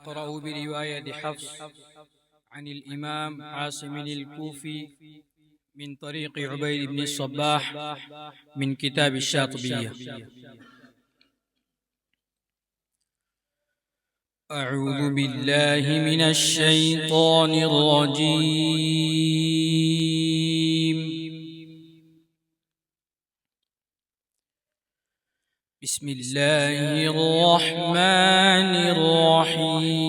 أقرأ برواية حفص عن الإمام عاصم الكوفي من طريق عبيد بن الصباح من كتاب الشاطبية. أعوذ بالله من الشيطان الرجيم. بسم الله الرحمن الرحيم.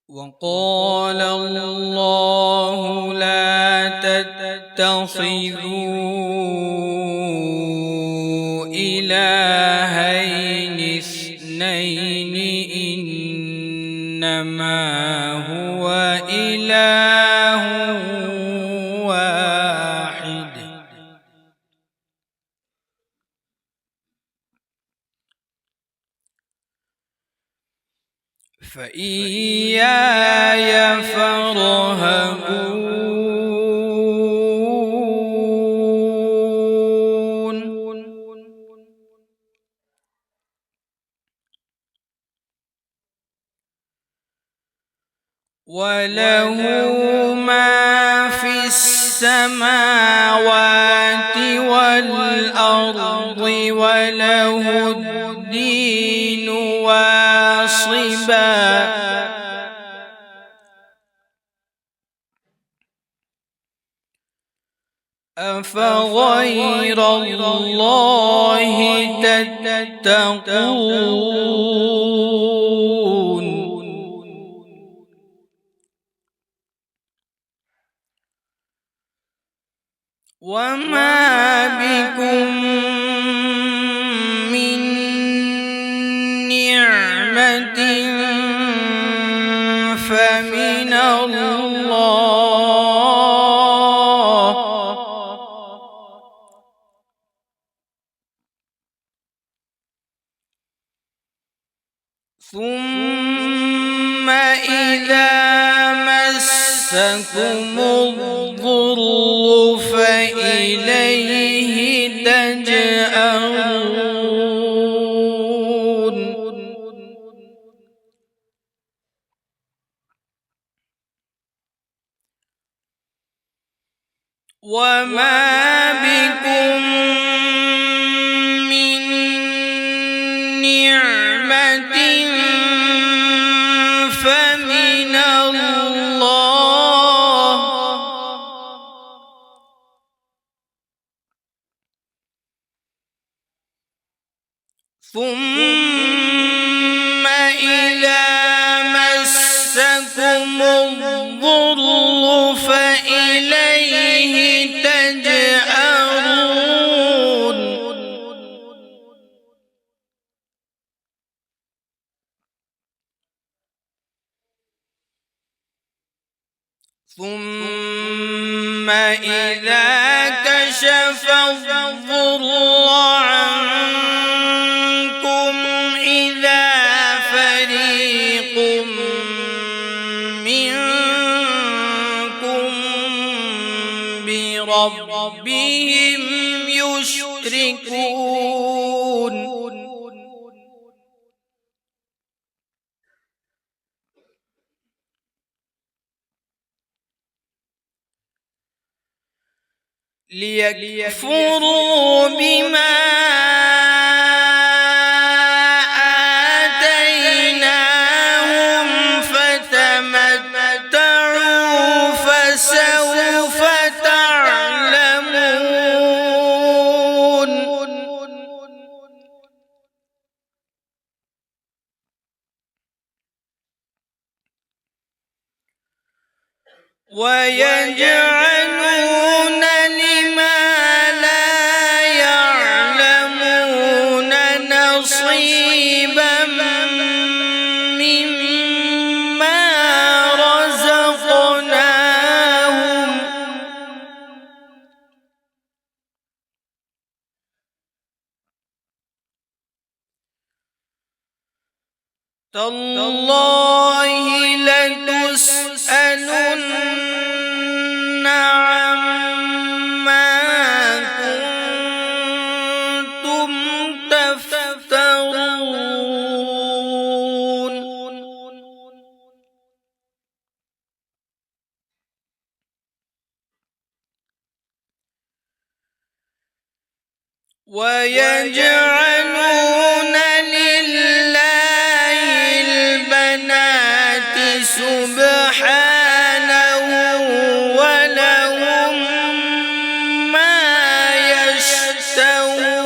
وقال الله لا تتخذوا إلهين اثنين إنما هو إله واحد فإياي فارهبون. وله ما في السماوات والأرض وله الدين واصبا أفغير الله تتقون. وما بكم من نعمة فمن الله ثم إذا مسكم الضر فإليه تجأرون. وما بكم من نعمة فمن الله ثم إذا مسكم الضر فإليه تجأرون. ثم إذا كشف الضر عنكم إذا فريق منكم بربهم يشركون. ليكفروا بما آتيناهم فتمتعوا فسوف تعلمون. ويجعلون لما لا يعلمون نصيبا مما رزقناهم تالله لتسألن عما ويجعلون لله البنات سبحانه ولهم ما يشتهون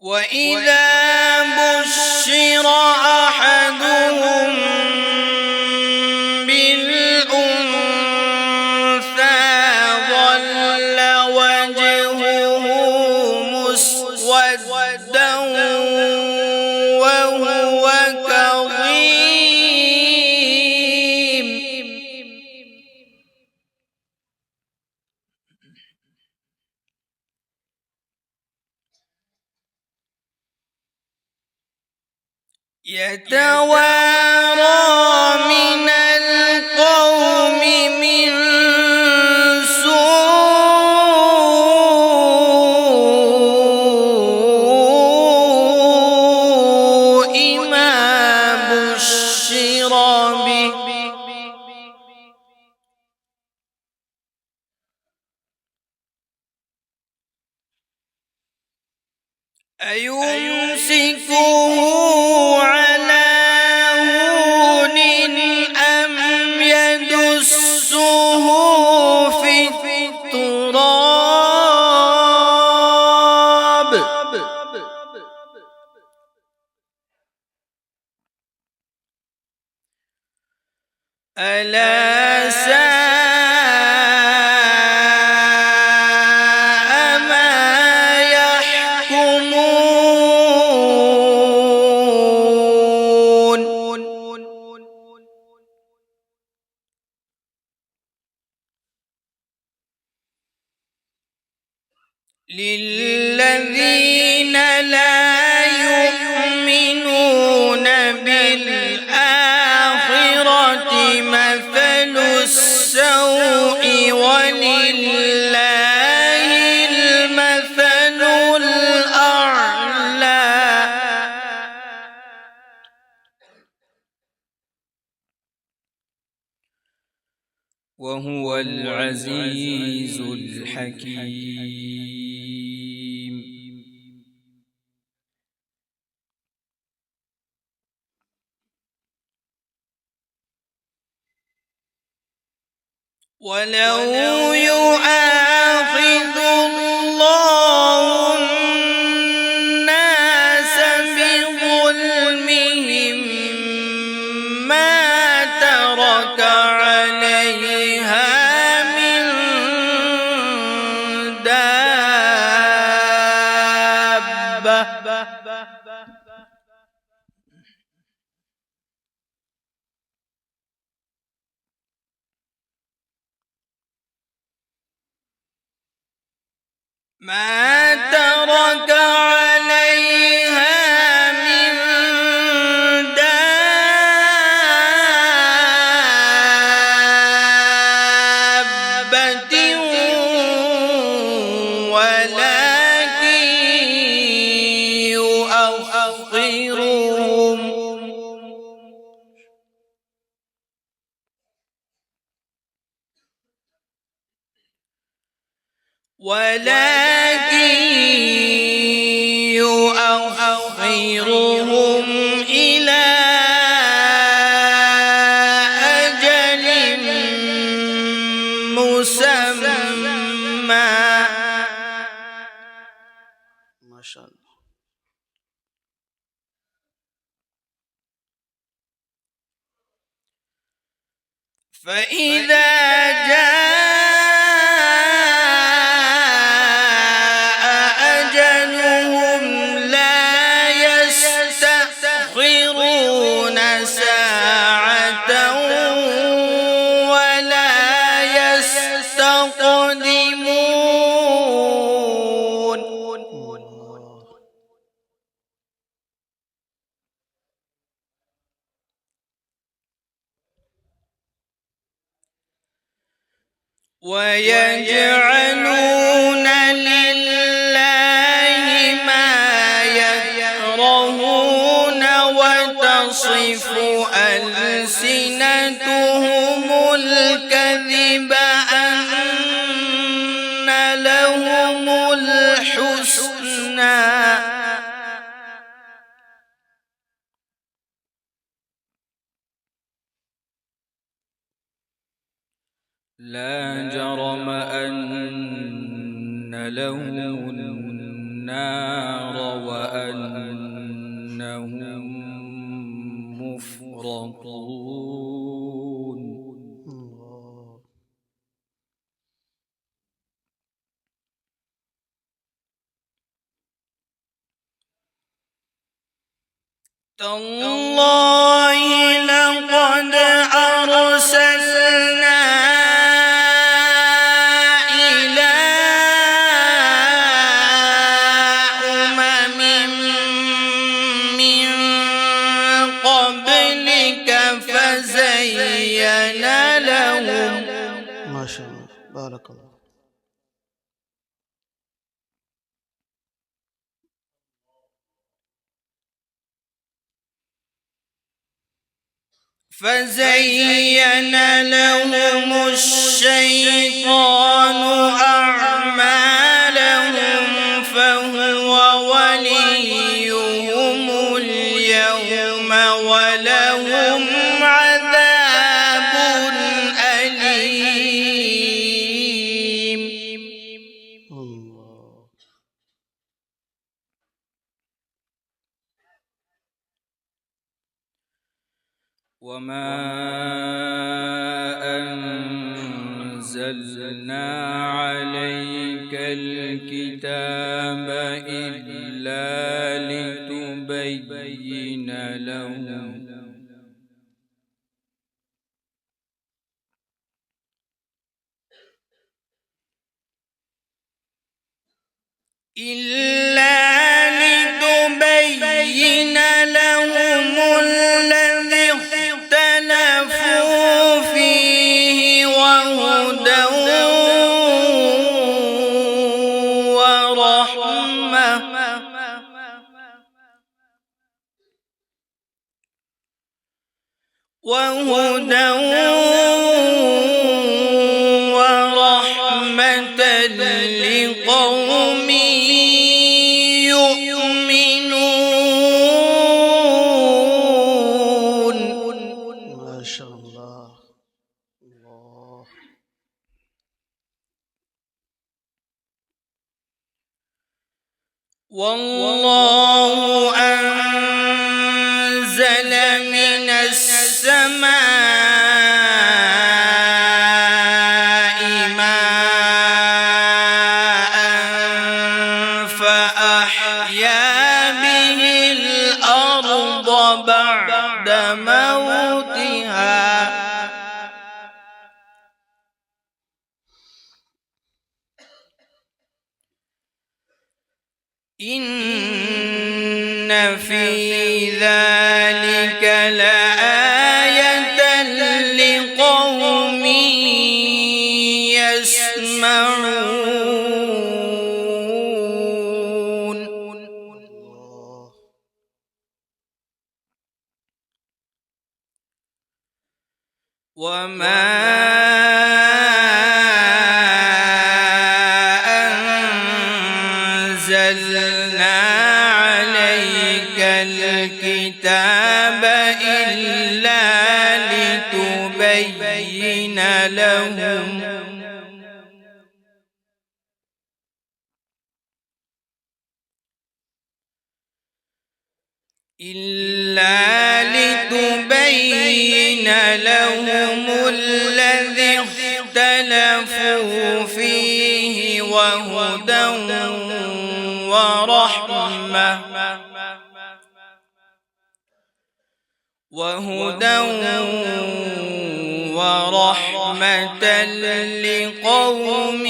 وإذا بشر أحدهم بالأنثى ظل وجهه مسودا وهو كظيم يتوارى من القوم من سوء ما بشر به أيمسكه على هون أم يدسه في التراب ألا ساء ما يحكمون للذين لا يؤمنون بالآخرة مثل السوء ولله المثل الأعلى وهو العزيز الحكيم. ولو يؤاخذ الله الناس بظلمهم ما ترك عليها من دابة ما ترك عليها من دابة ولكن يؤخرهم إلى أجل مسمى. ما شاء الله. فإذا جاء أجلهم لا يستأخرون ساعة ولا يستقدمون. ويجعلون لله ما يكرهون ألسنتهم الكذب أن لهم الحسنى لا جرم أن لهم النار وأنهم مفرطون. تالله لقد أرسلنا إلى أمم من قبلك فزين لهم ما شاء الله بارك الله. فزين لهم الشيطان أعمالهم فهو وليهم اليوم ولهم عذاب أليم. الله. وما أنزلنا عليك الكتاب إلا لتبين لهم الذي اختلفوا فيه وهدى ورحمة لقوم يؤمنون. ما شاء الله. الله. والله أنزل من السماء ماء فأحيا به الأرض بعد موتها إن في ذلك لآية لقوم يسمعون. وما أنزلنا عليك الكتاب إلا لتبين لهم الذي اختلفوا فيه وهدى ورحمة لقوم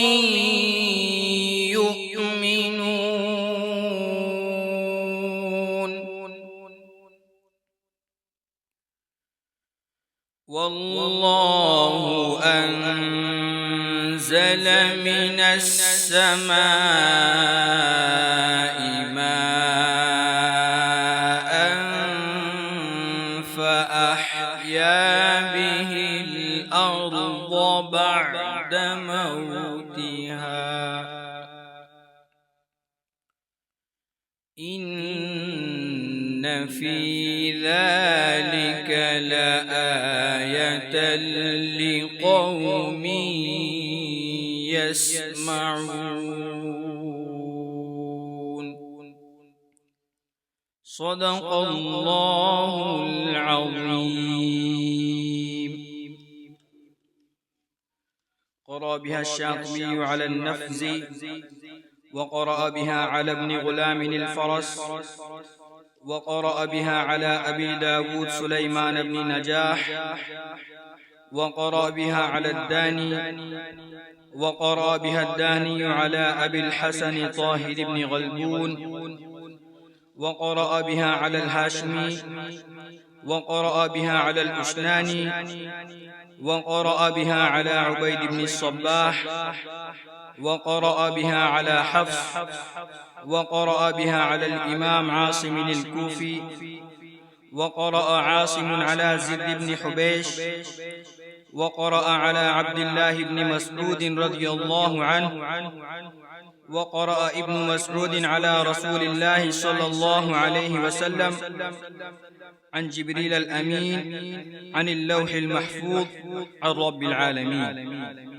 يؤمنون. والله أنزل من السماء ماء فأحيا إن في ذلك لآية لقوم يسمعون. صدق الله العظيم. قرأ بها الشاطبي على النفز، وقرأ بها على ابن غلام الفرس، وقرأ بها على أبي داود سليمان بن نجاح، وقرأ بها على الداني، وقرأ بها الداني على أبي الحسن طاهر بن غلبون، وقرأ بها على الهاشمي، وقرأ بها على الأشناني، وقرأ بها على عبيد بن الصباح، وقرأ بها على حفص، وقرأ بها على الإمام عاصم الكوفي، وقرأ عاصم على زد بن حبيش، وقرأ على عبد الله بن مسعود رضي الله عنه، وقرأ ابن مسعود على رسول الله صلى الله عليه وسلم عن جبريل الأمين عن اللوح المحفوظ عن رب العالمين.